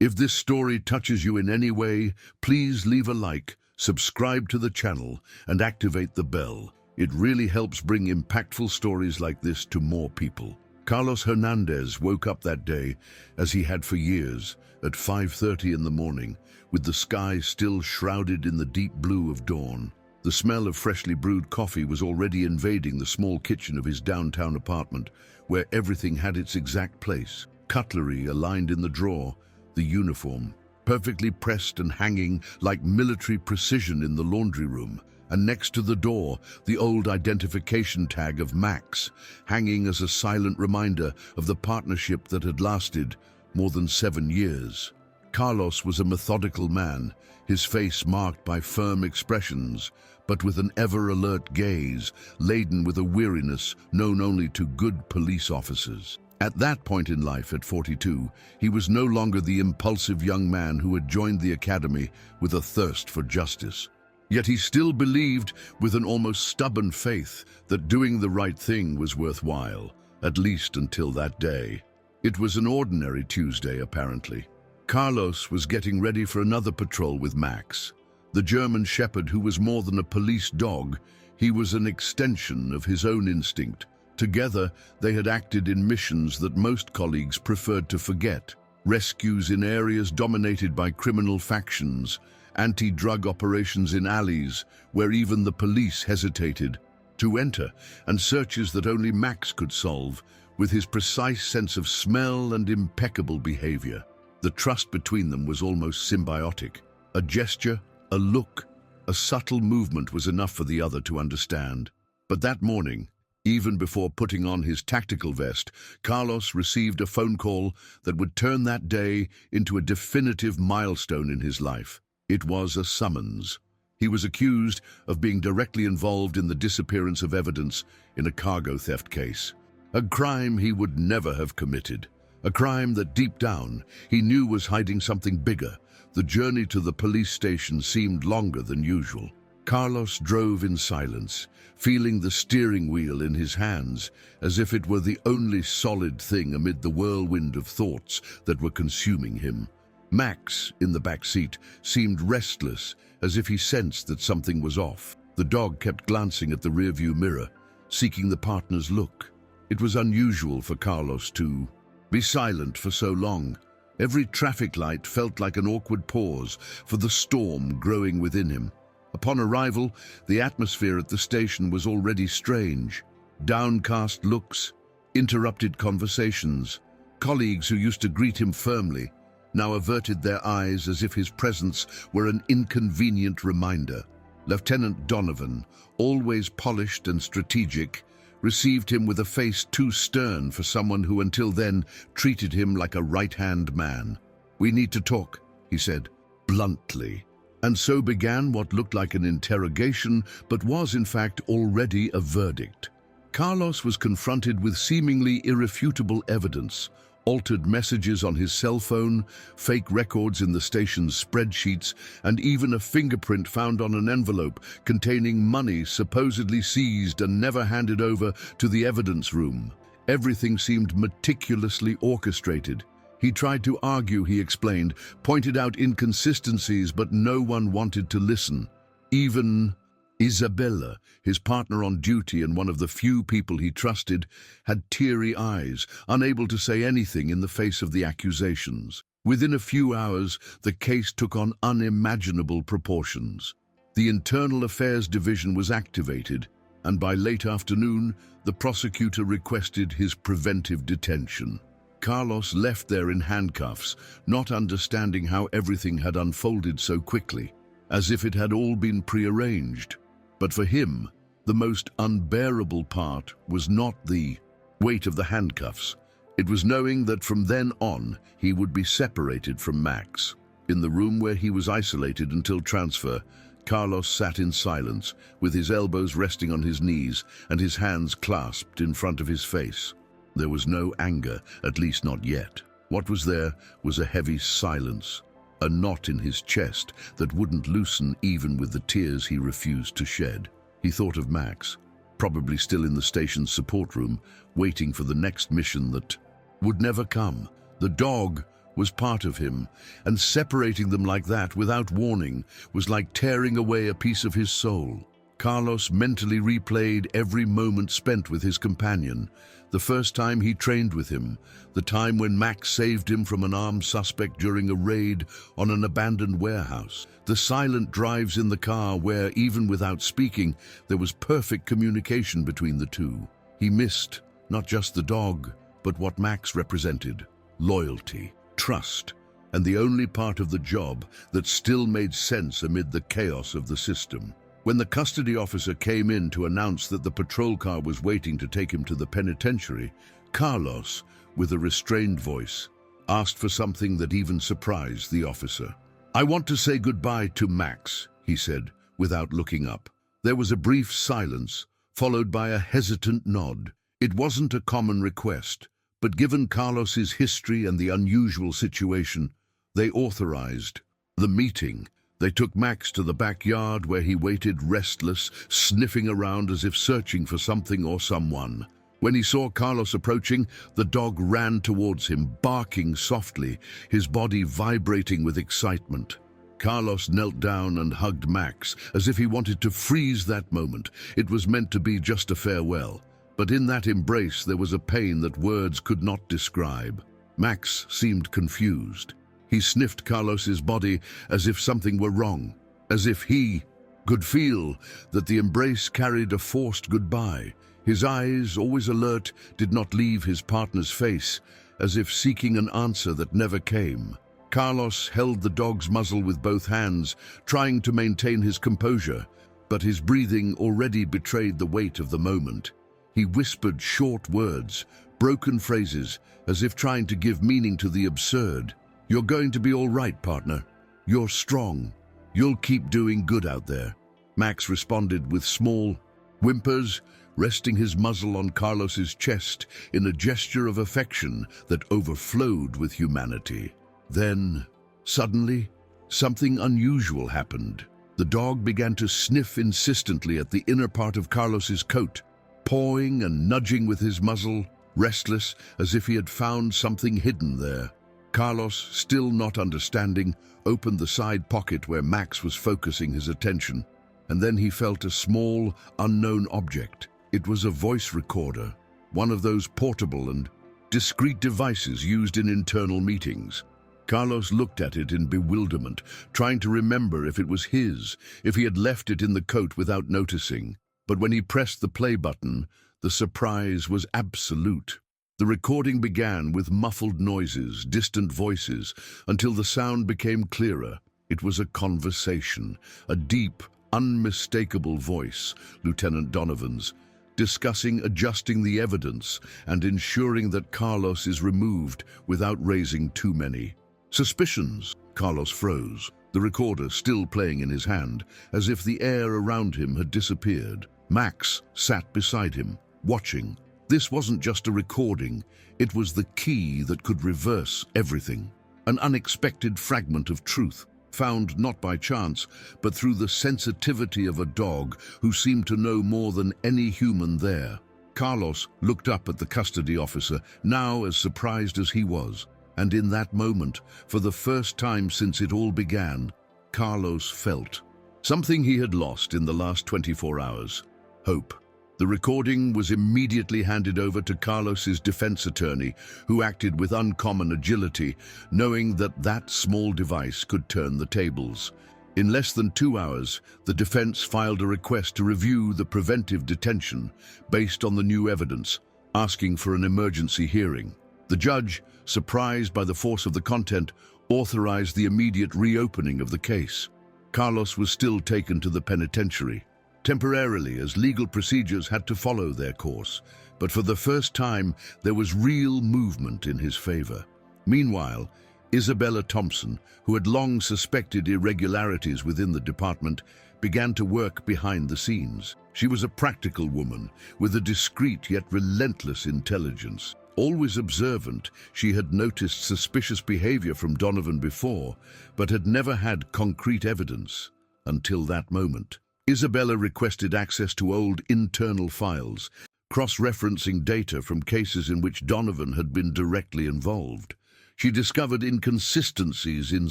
If this story touches you in any way, please leave a like, subscribe to the channel, and activate the bell. It really helps bring impactful stories like this to more people. Carlos Hernandez woke up that day, as he had for years, at 5:30 in the morning, with the sky still shrouded in the deep blue of dawn. The smell of freshly brewed coffee was already invading the small kitchen of his downtown apartment, where everything had its exact place. Cutlery aligned in the drawer, the uniform, perfectly pressed and hanging like military precision in the laundry room, and next to the door, the old identification tag of Max, hanging as a silent reminder of the partnership that had lasted more than 7 years. Carlos was a methodical man, his face marked by firm expressions, but with an ever-alert gaze, laden with a weariness known only to good police officers. At that point in life, at 42, he was no longer the impulsive young man who had joined the academy with a thirst for justice. Yet he still believed, with an almost stubborn faith, that doing the right thing was worthwhile, at least until that day. It was an ordinary Tuesday, apparently. Carlos was getting ready for another patrol with Max. The German shepherd who was more than a police dog, he was an extension of his own instinct. Together, they had acted in missions that most colleagues preferred to forget. Rescues in areas dominated by criminal factions, anti-drug operations in alleys where even the police hesitated to enter, and searches that only Max could solve, with his precise sense of smell and impeccable behavior. The trust between them was almost symbiotic. A gesture, a look, a subtle movement was enough for the other to understand. But that morning, even before putting on his tactical vest, Carlos received a phone call that would turn that day into a definitive milestone in his life. It was a summons. He was accused of being directly involved in the disappearance of evidence in a cargo theft case. A crime he would never have committed. A crime that deep down he knew was hiding something bigger. The journey to the police station seemed longer than usual. Carlos drove in silence, feeling the steering wheel in his hands, as if it were the only solid thing amid the whirlwind of thoughts that were consuming him. Max, in the back seat, seemed restless, as if he sensed that something was off. The dog kept glancing at the rearview mirror, seeking the partner's look. It was unusual for Carlos to be silent for so long. Every traffic light felt like an awkward pause for the storm growing within him. Upon arrival, the atmosphere at the station was already strange. Downcast looks, interrupted conversations. Colleagues who used to greet him firmly now averted their eyes as if his presence were an inconvenient reminder. Lieutenant Donovan, always polished and strategic, received him with a face too stern for someone who until then treated him like a right-hand man. "We need to talk," he said, bluntly. And so began what looked like an interrogation, but was in fact already a verdict. Carlos was confronted with seemingly irrefutable evidence: altered messages on his cell phone, fake records in the station's spreadsheets, and even a fingerprint found on an envelope containing money supposedly seized and never handed over to the evidence room. Everything seemed meticulously orchestrated. He tried to argue, he explained, pointed out inconsistencies, but no one wanted to listen. Even Isabella, his partner on duty and one of the few people he trusted, had teary eyes, unable to say anything in the face of the accusations. Within a few hours, the case took on unimaginable proportions. The Internal Affairs Division was activated, and by late afternoon, the prosecutor requested his preventive detention. Carlos left there in handcuffs, not understanding how everything had unfolded so quickly, as if it had all been prearranged. But for him, the most unbearable part was not the weight of the handcuffs. It was knowing that from then on, he would be separated from Max. In the room where he was isolated until transfer, Carlos sat in silence, with his elbows resting on his knees and his hands clasped in front of his face. There was no anger, at least not yet. What was there was a heavy silence, a knot in his chest that wouldn't loosen even with the tears he refused to shed. He thought of Max, probably still in the station's support room, waiting for the next mission that would never come. The dog was part of him, and separating them like that without warning was like tearing away a piece of his soul. Carlos mentally replayed every moment spent with his companion, the first time he trained with him, the time when Max saved him from an armed suspect during a raid on an abandoned warehouse, the silent drives in the car where, even without speaking, there was perfect communication between the two. He missed not just the dog, but what Max represented: loyalty, trust, and the only part of the job that still made sense amid the chaos of the system. When the custody officer came in to announce that the patrol car was waiting to take him to the penitentiary, Carlos, with a restrained voice, asked for something that even surprised the officer. "I want to say goodbye to Max," he said, without looking up. There was a brief silence, followed by a hesitant nod. It wasn't a common request, but given Carlos's history and the unusual situation, they authorized the meeting. They took Max to the backyard where he waited restless, sniffing around as if searching for something or someone. When he saw Carlos approaching, the dog ran towards him, barking softly, his body vibrating with excitement. Carlos knelt down and hugged Max, as if he wanted to freeze that moment. It was meant to be just a farewell, but in that embrace there was a pain that words could not describe. Max seemed confused. He sniffed Carlos's body as if something were wrong, as if he could feel that the embrace carried a forced goodbye. His eyes, always alert, did not leave his partner's face, as if seeking an answer that never came. Carlos held the dog's muzzle with both hands, trying to maintain his composure, but his breathing already betrayed the weight of the moment. He whispered short words, broken phrases, as if trying to give meaning to the absurd. "You're going to be all right, partner. You're strong. You'll keep doing good out there." Max responded with small whimpers, resting his muzzle on Carlos's chest in a gesture of affection that overflowed with humanity. Then, suddenly, something unusual happened. The dog began to sniff insistently at the inner part of Carlos's coat, pawing and nudging with his muzzle, restless as if he had found something hidden there. Carlos, still not understanding, opened the side pocket where Max was focusing his attention, and then he felt a small, unknown object. It was a voice recorder, one of those portable and discreet devices used in internal meetings. Carlos looked at it in bewilderment, trying to remember if it was his, if he had left it in the coat without noticing. But when he pressed the play button, the surprise was absolute. The recording began with muffled noises, distant voices, until the sound became clearer. It was a conversation, a deep, unmistakable voice, Lieutenant Donovan's, discussing adjusting the evidence and ensuring that Carlos is removed without raising too many suspicions. Carlos froze, the recorder still playing in his hand, as if the air around him had disappeared. Max sat beside him, watching. This wasn't just a recording, it was the key that could reverse everything. An unexpected fragment of truth, found not by chance, but through the sensitivity of a dog who seemed to know more than any human there. Carlos looked up at the custody officer, now as surprised as he was. And in that moment, for the first time since it all began, Carlos felt something he had lost in the last 24 hours: hope. The recording was immediately handed over to Carlos's defense attorney, who acted with uncommon agility, knowing that that small device could turn the tables. In less than 2 hours, the defense filed a request to review the preventive detention based on the new evidence, asking for an emergency hearing. The judge, surprised by the force of the content, authorized the immediate reopening of the case. Carlos was still taken to the penitentiary, temporarily, as legal procedures had to follow their course, but for the first time there was real movement in his favor. Meanwhile, Isabella Thompson, who had long suspected irregularities within the department, began to work behind the scenes. She was a practical woman with a discreet yet relentless intelligence. Always observant, she had noticed suspicious behavior from Donovan before, but had never had concrete evidence until that moment. Isabella requested access to old internal files, cross-referencing data from cases in which Donovan had been directly involved. She discovered inconsistencies in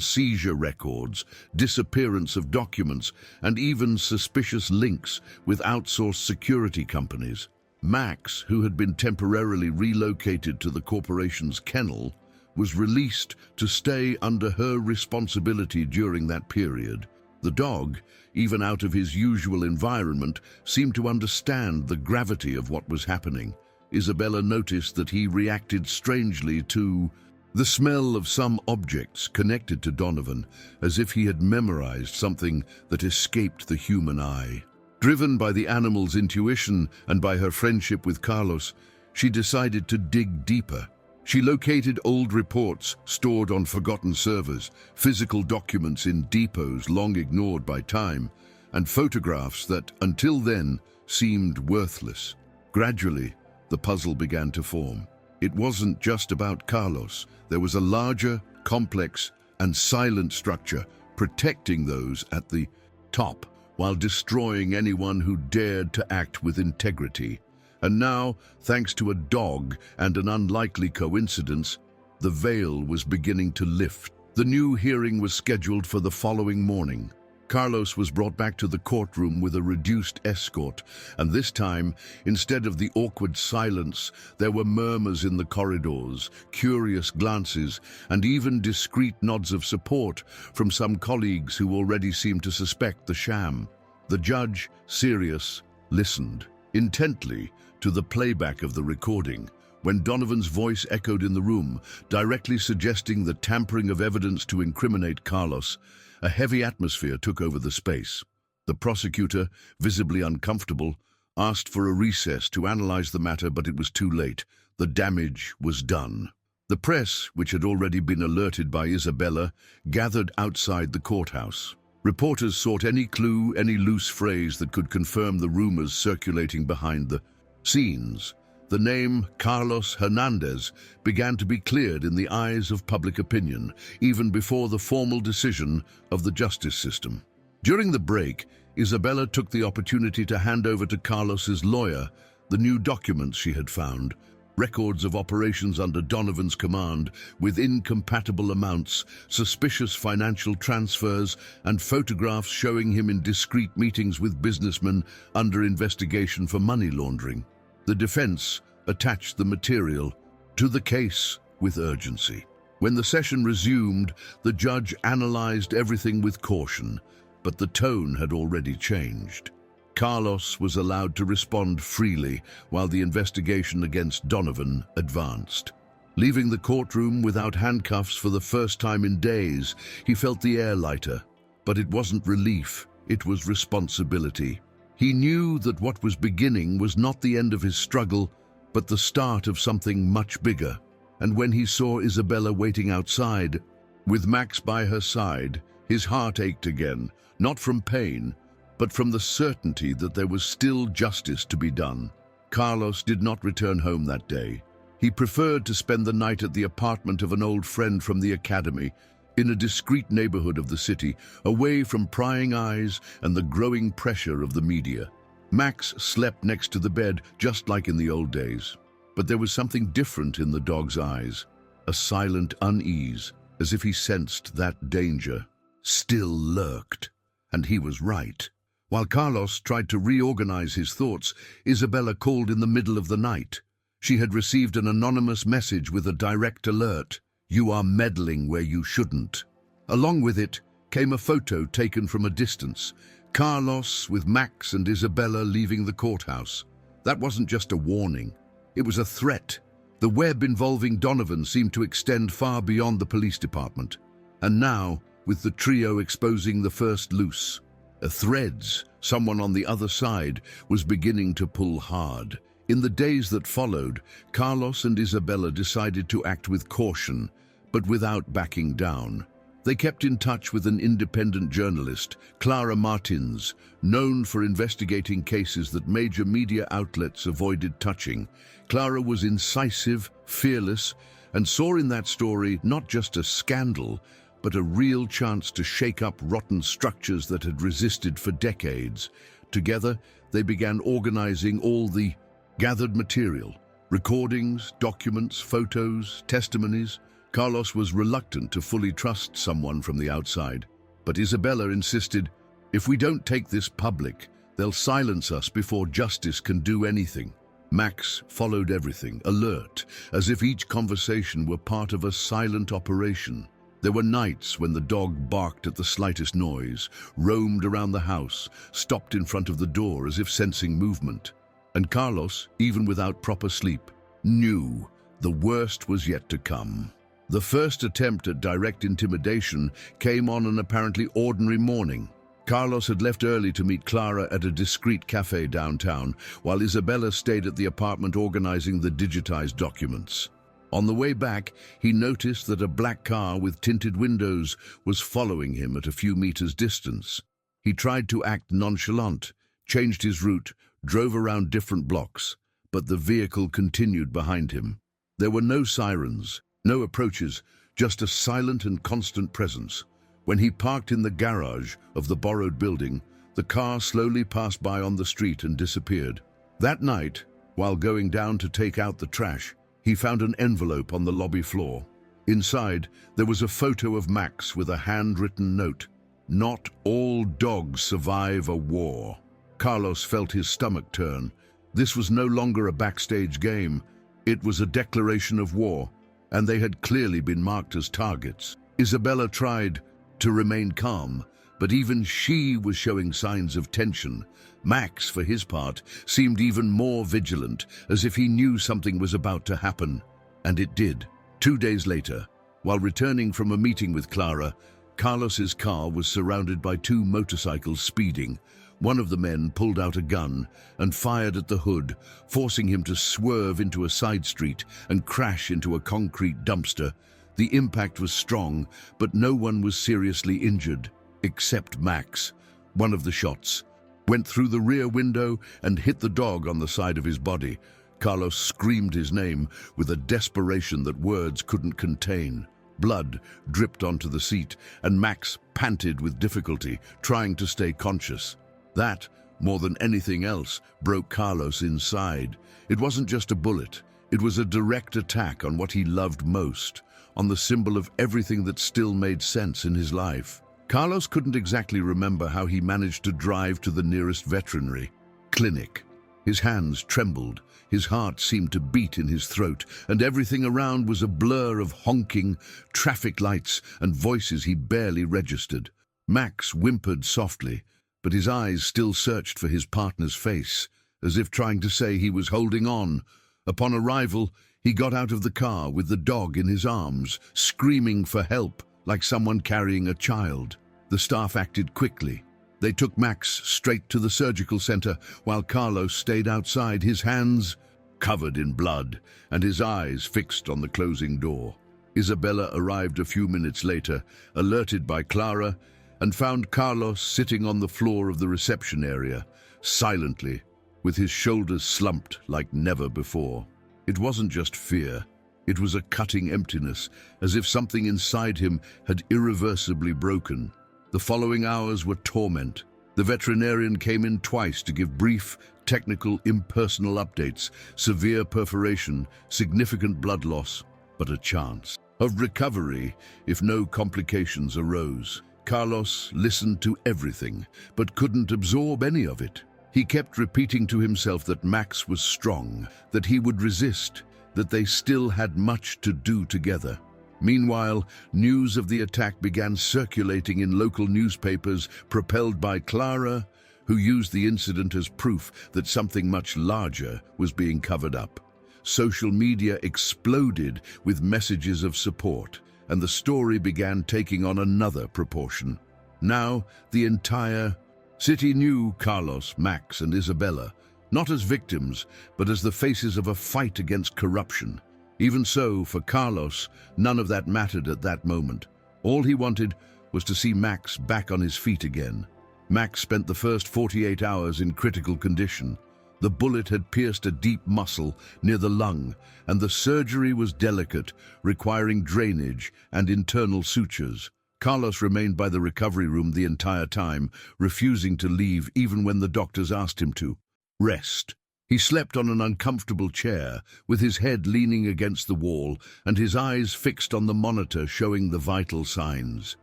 seizure records, disappearance of documents, and even suspicious links with outsourced security companies. Max, who had been temporarily relocated to the corporation's kennel, was released to stay under her responsibility during that period. The dog, even out of his usual environment, seemed to understand the gravity of what was happening. Isabella noticed that he reacted strangely to the smell of some objects connected to Donovan, as if he had memorized something that escaped the human eye. Driven by the animal's intuition and by her friendship with Carlos, she decided to dig deeper. She located old reports stored on forgotten servers, physical documents in depots long ignored by time, and photographs that, until then, seemed worthless. Gradually, the puzzle began to form. It wasn't just about Carlos. There was a larger, complex, and silent structure protecting those at the top while destroying anyone who dared to act with integrity. And now, thanks to a dog and an unlikely coincidence, the veil was beginning to lift. The new hearing was scheduled for the following morning. Carlos was brought back to the courtroom with a reduced escort, and this time, instead of the awkward silence, there were murmurs in the corridors, curious glances, and even discreet nods of support from some colleagues who already seemed to suspect the sham. The judge, serious, listened intently to the playback of the recording, when Donovan's voice echoed in the room, directly suggesting the tampering of evidence to incriminate Carlos. A heavy atmosphere took over the space. The prosecutor, visibly uncomfortable, asked for a recess to analyze the matter, but it was too late. The damage was done. The press, which had already been alerted by Isabella, gathered outside the courthouse. Reporters sought any clue, any loose phrase that could confirm the rumors circulating behind the scenes. The name Carlos Hernandez began to be cleared in the eyes of public opinion, even before the formal decision of the justice system. During the break, Isabella took the opportunity to hand over to Carlos's lawyer the new documents she had found, records of operations under Donovan's command with incompatible amounts, suspicious financial transfers, and photographs showing him in discreet meetings with businessmen under investigation for money laundering. The defense attached the material to the case with urgency. When the session resumed, the judge analyzed everything with caution, but the tone had already changed. Carlos was allowed to respond freely while the investigation against Donovan advanced. Leaving the courtroom without handcuffs for the first time in days, he felt the air lighter. But it wasn't relief, it was responsibility. He knew that what was beginning was not the end of his struggle, but the start of something much bigger. And when he saw Isabella waiting outside, with Max by her side, his heart ached again, not from pain, but from the certainty that there was still justice to be done. Carlos did not return home that day. He preferred to spend the night at the apartment of an old friend from the academy, in a discreet neighborhood of the city, away from prying eyes and the growing pressure of the media. Max slept next to the bed, just like in the old days. But there was something different in the dog's eyes, a silent unease, as if he sensed that danger still lurked. And he was right. While Carlos tried to reorganize his thoughts, Isabella called in the middle of the night. She had received an anonymous message with a direct alert. "You are meddling where you shouldn't." Along with it came a photo taken from a distance, Carlos with Max and Isabella leaving the courthouse. That wasn't just a warning, it was a threat. The web involving Donovan seemed to extend far beyond the police department. And now, with the trio exposing the first loose threads, someone on the other side was beginning to pull hard. In the days that followed, Carlos and Isabella decided to act with caution, but without backing down. They kept in touch with an independent journalist, Clara Martins, known for investigating cases that major media outlets avoided touching. Clara was incisive, fearless, and saw in that story not just a scandal, but a real chance to shake up rotten structures that had resisted for decades. Together, they began organizing all the gathered material, recordings, documents, photos, testimonies, Carlos was reluctant to fully trust someone from the outside, but Isabella insisted, "If we don't take this public, they'll silence us before justice can do anything." Max followed everything, alert, as if each conversation were part of a silent operation. There were nights when the dog barked at the slightest noise, roamed around the house, stopped in front of the door as if sensing movement. And Carlos, even without proper sleep, knew the worst was yet to come. The first attempt at direct intimidation came on an apparently ordinary morning. Carlos had left early to meet Clara at a discreet cafe downtown, while Isabella stayed at the apartment organizing the digitized documents. On the way back, he noticed that a black car with tinted windows was following him at a few meters' distance. He tried to act nonchalant, changed his route, drove around different blocks, but the vehicle continued behind him. There were no sirens, no approaches, just a silent and constant presence. When he parked in the garage of the borrowed building, the car slowly passed by on the street and disappeared. That night, while going down to take out the trash, he found an envelope on the lobby floor. Inside, there was a photo of Max with a handwritten note. "Not all dogs survive a war." Carlos felt his stomach turn. This was no longer a backstage game. It was a declaration of war, and they had clearly been marked as targets. Isabella tried to remain calm, but even she was showing signs of tension. Max, for his part, seemed even more vigilant, as if he knew something was about to happen. And it did. 2 days later, while returning from a meeting with Clara, Carlos's car was surrounded by 2 motorcycles speeding. One of the men pulled out a gun and fired at the hood, forcing him to swerve into a side street and crash into a concrete dumpster. The impact was strong, but no one was seriously injured, except Max. One of the shots went through the rear window and hit the dog on the side of his body. Carlos screamed his name with a desperation that words couldn't contain. Blood dripped onto the seat, and Max panted with difficulty, trying to stay conscious. That, more than anything else, broke Carlos inside. It wasn't just a bullet. It was a direct attack on what he loved most, on the symbol of everything that still made sense in his life. Carlos couldn't exactly remember how he managed to drive to the nearest veterinary clinic. His hands trembled, his heart seemed to beat in his throat, and everything around was a blur of honking, traffic lights, and voices he barely registered. Max whimpered softly, but his eyes still searched for his partner's face, as if trying to say he was holding on. Upon arrival, he got out of the car with the dog in his arms, screaming for help, like someone carrying a child. The staff acted quickly. They took Max straight to the surgical center, while Carlos stayed outside, his hands covered in blood and his eyes fixed on the closing door. Isabella arrived a few minutes later, alerted by Clara, and found Carlos sitting on the floor of the reception area, silently, with his shoulders slumped like never before. It wasn't just fear. It was a cutting emptiness, as if something inside him had irreversibly broken. The following hours were torment. The veterinarian came in twice to give brief, technical, impersonal updates: severe perforation, significant blood loss, but a chance of recovery if no complications arose. Carlos listened to everything, but couldn't absorb any of it. He kept repeating to himself that Max was strong, that he would resist, that they still had much to do together. Meanwhile, news of the attack began circulating in local newspapers, propelled by Clara, who used the incident as proof that something much larger was being covered up. Social media exploded with messages of support, and the story began taking on another proportion. Now, the entire city knew Carlos, Max, and Isabella, not as victims, but as the faces of a fight against corruption. Even so, for Carlos, none of that mattered at that moment. All he wanted was to see Max back on his feet again. Max spent the first 48 hours in critical condition. The bullet had pierced a deep muscle near the lung, and the surgery was delicate, requiring drainage and internal sutures. Carlos remained by the recovery room the entire time, refusing to leave even when the doctors asked him to. Rest. He slept on an uncomfortable chair, with his head leaning against the wall and his eyes fixed on the monitor showing the vital signs.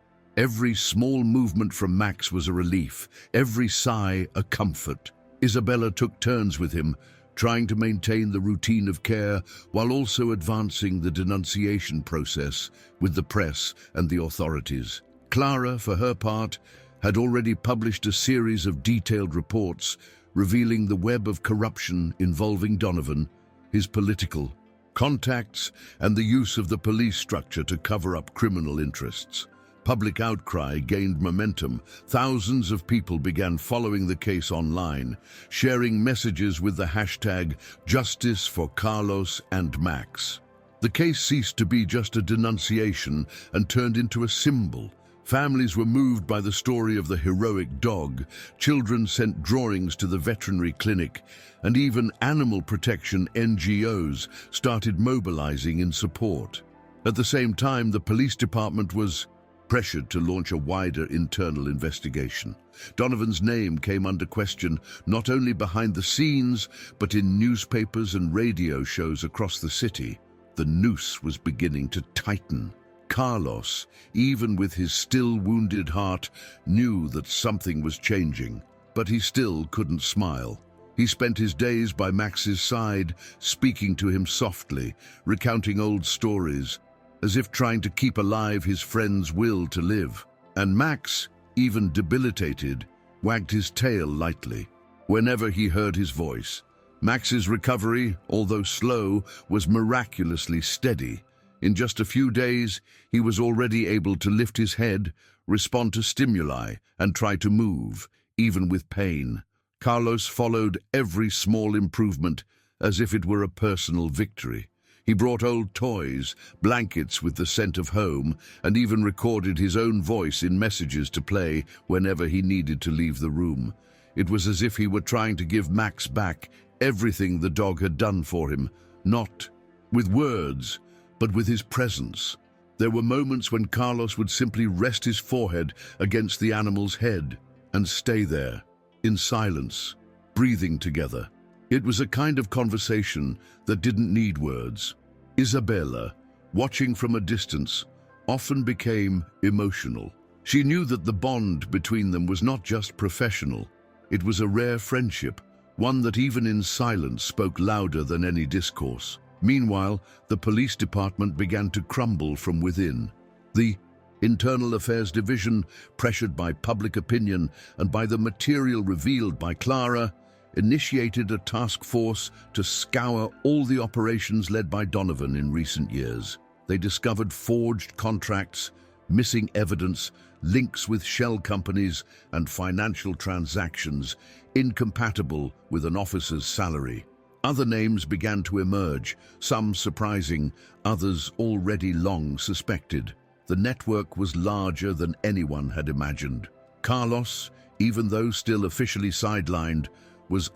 Every small movement from Max was a relief, every sigh a comfort. Isabella took turns with him, trying to maintain the routine of care while also advancing the denunciation process with the press and the authorities. Clara, for her part, had already published a series of detailed reports revealing the web of corruption involving Donovan, his political contacts, and the use of the police structure to cover up criminal interests. Public outcry gained momentum. Thousands of people began following the case online, sharing messages with the hashtag Justice for Carlos and Max. The case ceased to be just a denunciation and turned into a symbol. Families were moved by the story of the heroic dog, children sent drawings to the veterinary clinic, and even animal protection NGOs started mobilizing in support. At the same time, the police department was pressured to launch a wider internal investigation. Donovan's name came under question not only behind the scenes, but in newspapers and radio shows across the city. The noose was beginning to tighten. Carlos, even with his still wounded heart, knew that something was changing, but he still couldn't smile. He spent his days by Max's side, speaking to him softly, recounting old stories, as if trying to keep alive his friend's will to live. And Max, even debilitated, wagged his tail lightly whenever he heard his voice. Max's recovery, although slow, was miraculously steady. In just a few days, he was already able to lift his head, respond to stimuli, and try to move, even with pain. Carlos followed every small improvement as if it were a personal victory. He brought old toys, blankets with the scent of home, and even recorded his own voice in messages to play whenever he needed to leave the room. It was as if he were trying to give Max back everything the dog had done for him, not with words, but with his presence. There were moments when Carlos would simply rest his forehead against the animal's head and stay there, in silence, breathing together. It was a kind of conversation that didn't need words. Isabella, watching from a distance, often became emotional. She knew that the bond between them was not just professional. It was a rare friendship, one that even in silence spoke louder than any discourse. Meanwhile, the police department began to crumble from within. The Internal Affairs Division, pressured by public opinion and by the material revealed by Clara, initiated a task force to scour all the operations led by Donovan in recent years. They discovered forged contracts, missing evidence, links with shell companies, and financial transactions incompatible with an officer's salary. Other names began to emerge, some surprising, others already long suspected. The network was larger than anyone had imagined. Carlos, even though still officially sidelined, was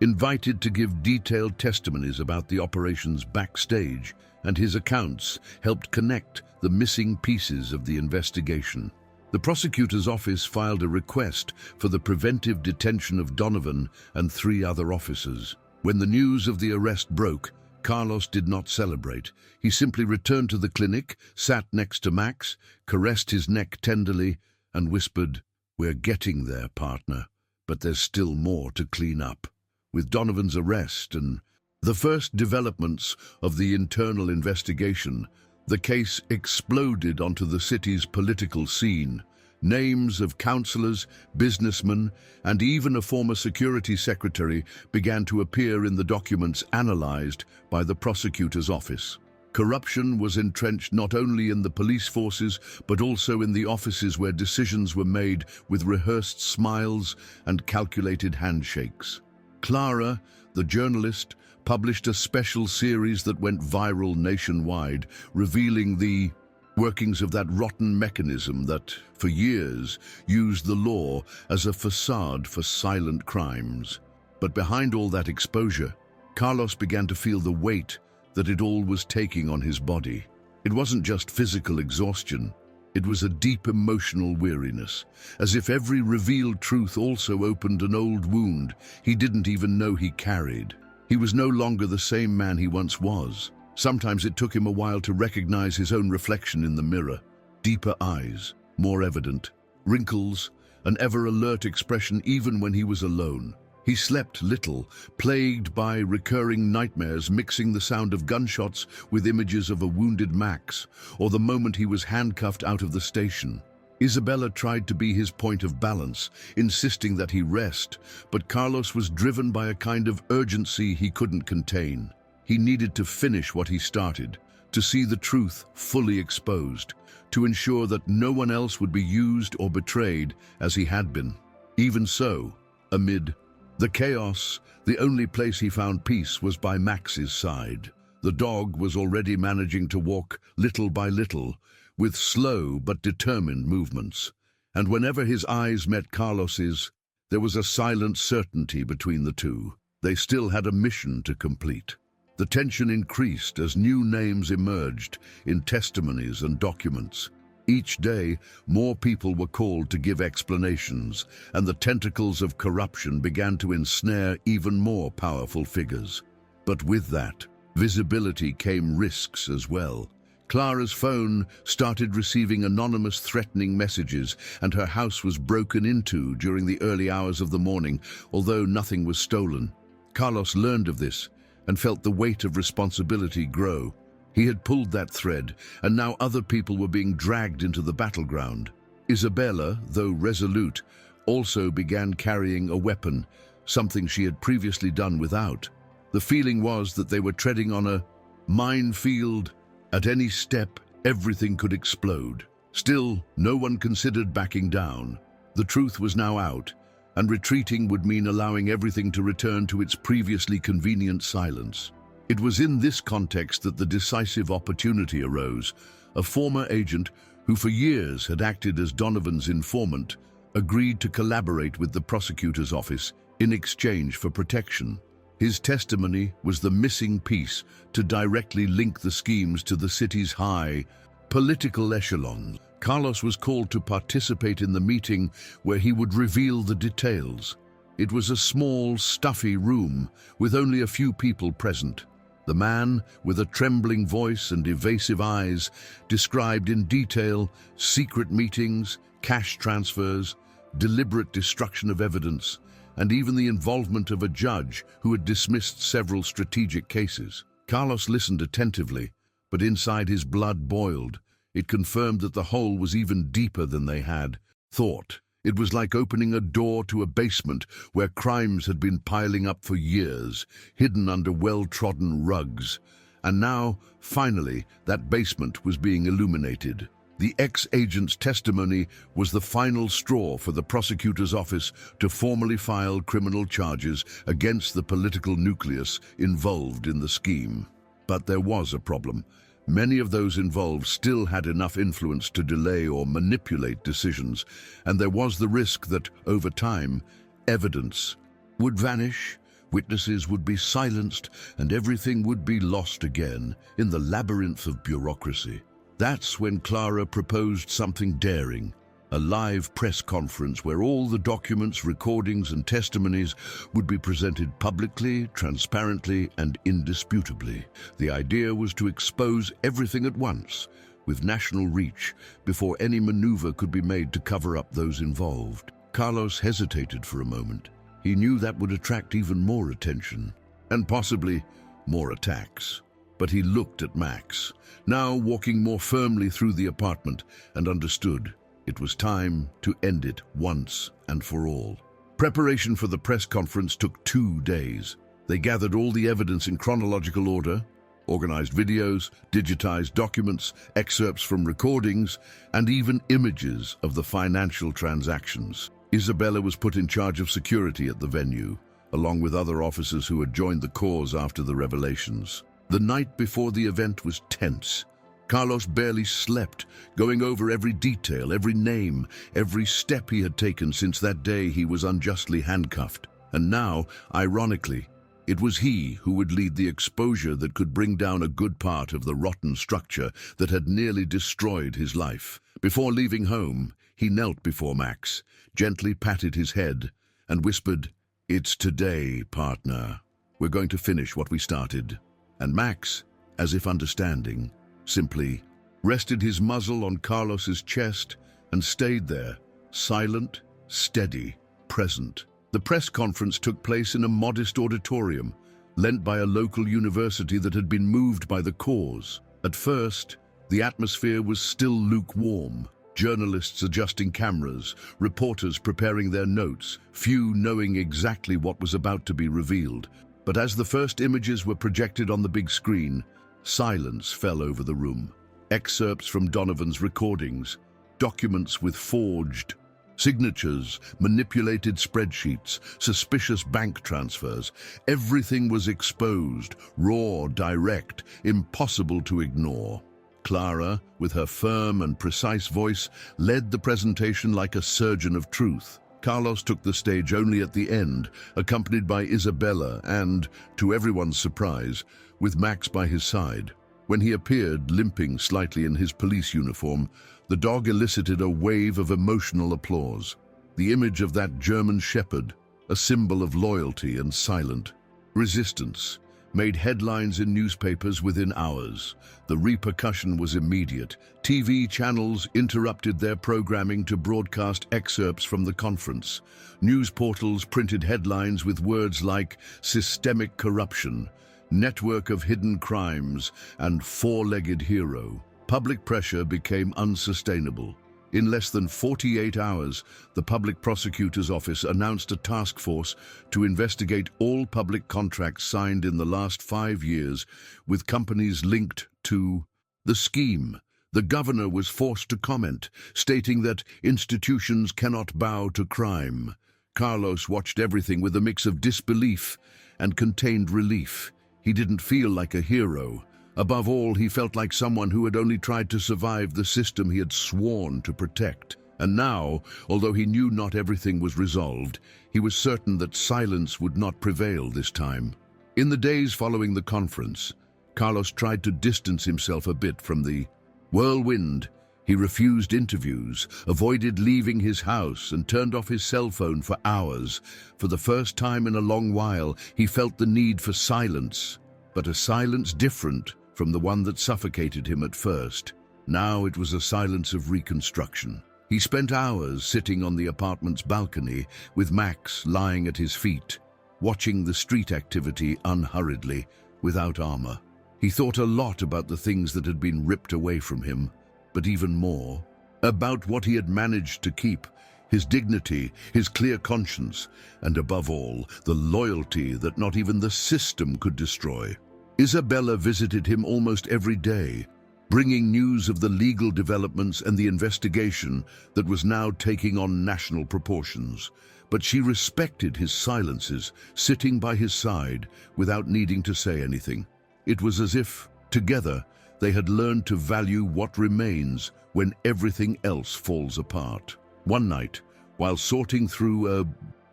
invited to give detailed testimonies about the operations backstage, and his accounts helped connect the missing pieces of the investigation. The prosecutor's office filed a request for the preventive detention of Donovan and 3 other officers. When the news of the arrest broke, Carlos did not celebrate. He simply returned to the clinic, sat next to Max, caressed his neck tenderly, and whispered, "We're getting there, partner, but there's still more to clean up." With Donovan's arrest and the first developments of the internal investigation, the case exploded onto the city's political scene. Names of councillors, businessmen, and even a former security secretary began to appear in the documents analyzed by the prosecutor's office. Corruption was entrenched not only in the police forces, but also in the offices where decisions were made with rehearsed smiles and calculated handshakes. Clara, the journalist, published a special series that went viral nationwide, revealing the workings of that rotten mechanism that, for years, used the law as a facade for silent crimes. But behind all that exposure, Carlos began to feel the weight that it all was taking on his body. It wasn't just physical exhaustion. It was a deep emotional weariness, as if every revealed truth also opened an old wound he didn't even know he carried. He was no longer the same man he once was. Sometimes it took him a while to recognize his own reflection in the mirror. Deeper eyes, more evident, wrinkles, an ever-alert expression even when he was alone. He slept little, plagued by recurring nightmares mixing the sound of gunshots with images of a wounded Max, or the moment he was handcuffed out of the station. Isabella tried to be his point of balance, insisting that he rest, but Carlos was driven by a kind of urgency he couldn't contain. He needed to finish what he started, to see the truth fully exposed, to ensure that no one else would be used or betrayed as he had been. Even so, amid the chaos, the only place he found peace was by Max's side. The dog was already managing to walk little by little, with slow but determined movements. And whenever his eyes met Carlos's, there was a silent certainty between the two. They still had a mission to complete. The tension increased as new names emerged in testimonies and documents. Each day, more people were called to give explanations, and the tentacles of corruption began to ensnare even more powerful figures. But with that, visibility came risks as well. Clara's phone started receiving anonymous threatening messages, and her house was broken into during the early hours of the morning, although nothing was stolen. Carlos learned of this and felt the weight of responsibility grow. He had pulled that thread, and now other people were being dragged into the battleground. Isabella, though resolute, also began carrying a weapon, something she had previously done without. The feeling was that they were treading on a minefield. At any step, everything could explode. Still, no one considered backing down. The truth was now out, and retreating would mean allowing everything to return to its previously convenient silence. It was in this context that the decisive opportunity arose. A former agent, who for years had acted as Donovan's informant, agreed to collaborate with the prosecutor's office in exchange for protection. His testimony was the missing piece to directly link the schemes to the city's high political echelons. Carlos was called to participate in the meeting where he would reveal the details. It was a small, stuffy room with only a few people present. The man, with a trembling voice and evasive eyes, described in detail secret meetings, cash transfers, deliberate destruction of evidence, and even the involvement of a judge who had dismissed several strategic cases. Carlos listened attentively, but inside his blood boiled. It confirmed that the hole was even deeper than they had thought. It was like opening a door to a basement where crimes had been piling up for years, hidden under well-trodden rugs. And now, finally, that basement was being illuminated. The ex-agent's testimony was the final straw for the prosecutor's office to formally file criminal charges against the political nucleus involved in the scheme. But there was a problem. Many of those involved still had enough influence to delay or manipulate decisions, and there was the risk that, over time, evidence would vanish, witnesses would be silenced, and everything would be lost again in the labyrinth of bureaucracy. That's when Clara proposed something daring, a live press conference where all the documents, recordings, and testimonies would be presented publicly, transparently, and indisputably. The idea was to expose everything at once, with national reach, before any maneuver could be made to cover up those involved. Carlos hesitated for a moment. He knew that would attract even more attention, and possibly more attacks. But he looked at Max, now walking more firmly through the apartment, and understood. It was time to end it once and for all. Preparation for the press conference took 2 days. They gathered all the evidence in chronological order, organized videos, digitized documents, excerpts from recordings, and even images of the financial transactions. Isabella was put in charge of security at the venue, along with other officers who had joined the cause after the revelations. The night before the event was tense. Carlos barely slept, going over every detail, every name, every step he had taken since that day he was unjustly handcuffed. And now, ironically, It was he who would lead the exposure that could bring down a good part of the rotten structure that had nearly destroyed his life. Before leaving home, he knelt before Max, gently patted his head, and whispered, "It's today, partner. We're going to finish what we started." And Max, as if understanding, simply rested his muzzle on Carlos's chest and stayed there, silent, steady, present. The press conference took place in a modest auditorium, lent by a local university that had been moved by the cause. At first, the atmosphere was still lukewarm. Journalists adjusting cameras, reporters preparing their notes, few knowing exactly what was about to be revealed. But as the first images were projected on the big screen, silence fell over the room. Excerpts from Donovan's recordings, documents with forged signatures, manipulated spreadsheets, suspicious bank transfers. Everything was exposed, raw, direct, impossible to ignore. Clara, with her firm and precise voice, led the presentation like a surgeon of truth. Carlos took the stage only at the end, accompanied by Isabella and, to everyone's surprise, with Max by his side. When he appeared, limping slightly in his police uniform, the dog elicited a wave of emotional applause. The image of that German shepherd, a symbol of loyalty and silent resistance, made headlines in newspapers within hours. The repercussion was immediate. TV channels interrupted their programming to broadcast excerpts from the conference. News portals printed headlines with words like systemic corruption, network of hidden crimes, and four-legged hero. Public pressure became unsustainable. In less than 48 hours, the Public Prosecutor's Office announced a task force to investigate all public contracts signed in the last 5 years with companies linked to the scheme. The governor was forced to comment, stating that institutions cannot bow to crime. Carlos watched everything with a mix of disbelief and contained relief. He didn't feel like a hero. Above all, he felt like someone who had only tried to survive the system he had sworn to protect. And now, although he knew not everything was resolved, he was certain that silence would not prevail this time. In the days following the conference, Carlos tried to distance himself a bit from the whirlwind. He refused interviews, avoided leaving his house, and turned off his cell phone for hours. For the first time in a long while, he felt the need for silence, but a silence different from the one that suffocated him at first. Now it was a silence of reconstruction. He spent hours sitting on the apartment's balcony with Max lying at his feet, watching the street activity unhurriedly, without armor. He thought a lot about the things that had been ripped away from him, but even more about what he had managed to keep, his dignity, his clear conscience, and above all, the loyalty that not even the system could destroy. Isabella visited him almost every day, bringing news of the legal developments and the investigation that was now taking on national proportions. But she respected his silences, sitting by his side without needing to say anything. It was as if, together, they had learned to value what remains when everything else falls apart. One night, while sorting through a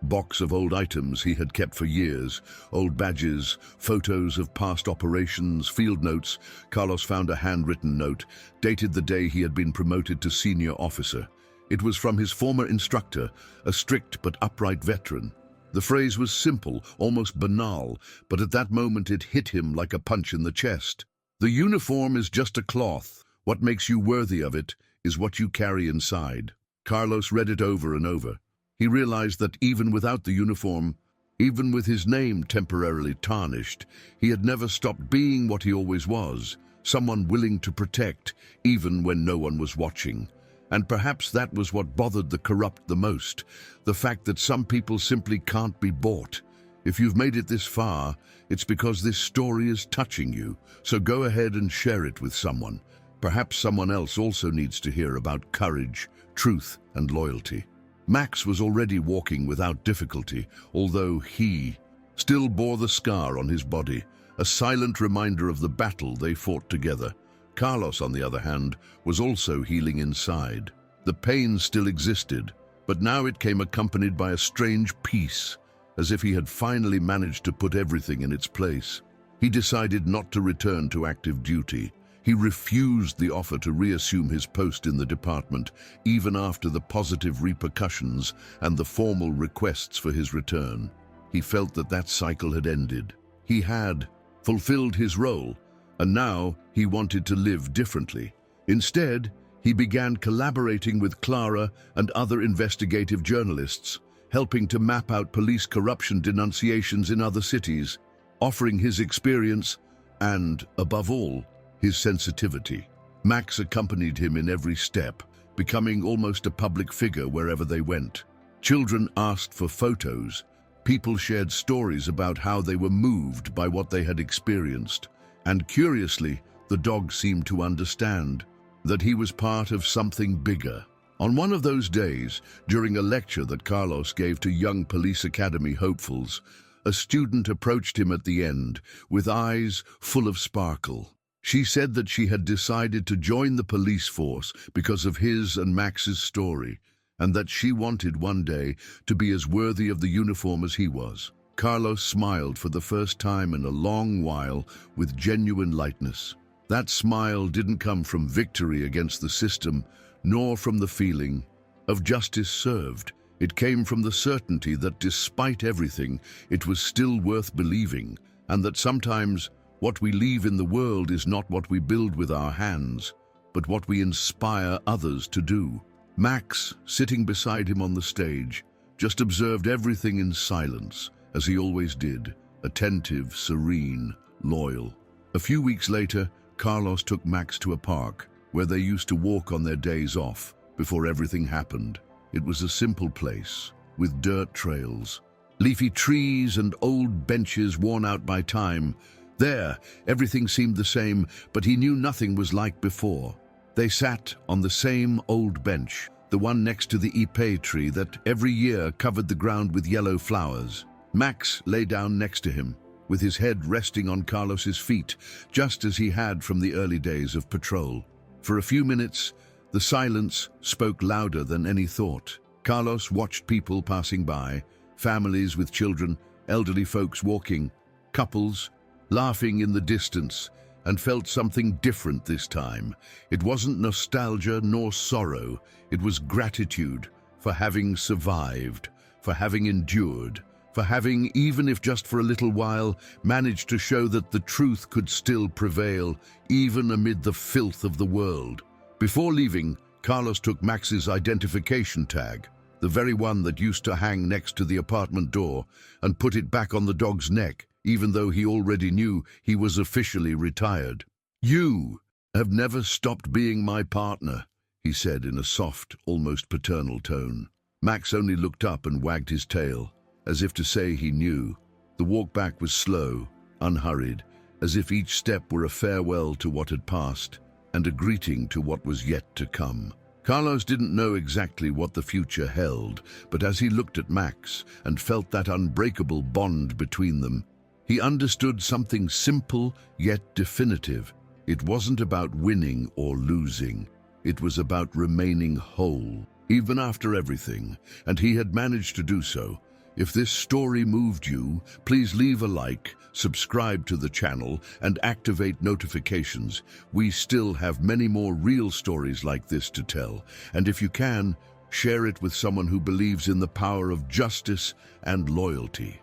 box of old items he had kept for years, old badges, photos of past operations, field notes, Carlos found a handwritten note, dated the day he had been promoted to senior officer. It was from his former instructor, a strict but upright veteran. The phrase was simple, almost banal, but at that moment it hit him like a punch in the chest. "The uniform is just a cloth. What makes you worthy of it is what you carry inside." Carlos read it over and over. He realized that even without the uniform, even with his name temporarily tarnished, he had never stopped being what he always was, someone willing to protect, even when no one was watching. And perhaps that was what bothered the corrupt the most, the fact that some people simply can't be bought. If you've made it this far, it's because this story is touching you, so go ahead and share it with someone. Perhaps someone else also needs to hear about courage, truth, and loyalty. Max was already walking without difficulty, although he still bore the scar on his body, a silent reminder of the battle they fought together. Carlos, on the other hand, was also healing inside. The pain still existed, but now it came accompanied by a strange peace. as if he had finally managed to put everything in its place. He decided not to return to active duty. He refused the offer to reassume his post in the department, even after the positive repercussions and the formal requests for his return. He felt that that cycle had ended. He had fulfilled his role, and now he wanted to live differently. Instead, he began collaborating with Clara and other investigative journalists, helping to map out police corruption denunciations in other cities, offering his experience and, above all, his sensitivity. Max accompanied him in every step, becoming almost a public figure wherever they went. Children asked for photos. People shared stories about how they were moved by what they had experienced. And curiously, the dog seemed to understand that he was part of something bigger. On one of those days, during a lecture that Carlos gave to young police academy hopefuls, a student approached him at the end with eyes full of sparkle. She said that she had decided to join the police force because of his and Max's story, and that she wanted one day to be as worthy of the uniform as he was. Carlos smiled for the first time in a long while with genuine lightness. That smile didn't come from victory against the system, nor from the feeling of justice served. It came from the certainty that despite everything, it was still worth believing, and that sometimes what we leave in the world is not what we build with our hands, but what we inspire others to do. Max, sitting beside him on the stage, just observed everything in silence, as he always did, attentive, serene, loyal. A few weeks later, Carlos took Max to a park where they used to walk on their days off before everything happened. It was a simple place, with dirt trails, leafy trees and old benches worn out by time. There, everything seemed the same, but he knew nothing was like before. They sat on the same old bench, the one next to the ipe tree that every year covered the ground with yellow flowers. Max lay down next to him, with his head resting on Carlos's feet, just as he had from the early days of patrol. For a few minutes, the silence spoke louder than any thought. Carlos watched people passing by, families with children, elderly folks walking, couples laughing in the distance, and felt something different this time. It wasn't nostalgia nor sorrow. It was gratitude for having survived, for having endured, for having, even if just for a little while, managed to show that the truth could still prevail, even amid the filth of the world. Before leaving, Carlos took Max's identification tag, the very one that used to hang next to the apartment door, and put it back on the dog's neck, even though he already knew he was officially retired. "You have never stopped being my partner," he said in a soft, almost paternal tone. Max only looked up and wagged his tail, as if to say he knew. The walk back was slow, unhurried, as if each step were a farewell to what had passed and a greeting to what was yet to come. Carlos didn't know exactly what the future held, but as he looked at Max and felt that unbreakable bond between them, he understood something simple yet definitive. It wasn't about winning or losing. It was about remaining whole, even after everything, and he had managed to do so. If this story moved you, please leave a like, subscribe to the channel, and activate notifications. We still have many more real stories like this to tell, and if you can, share it with someone who believes in the power of justice and loyalty.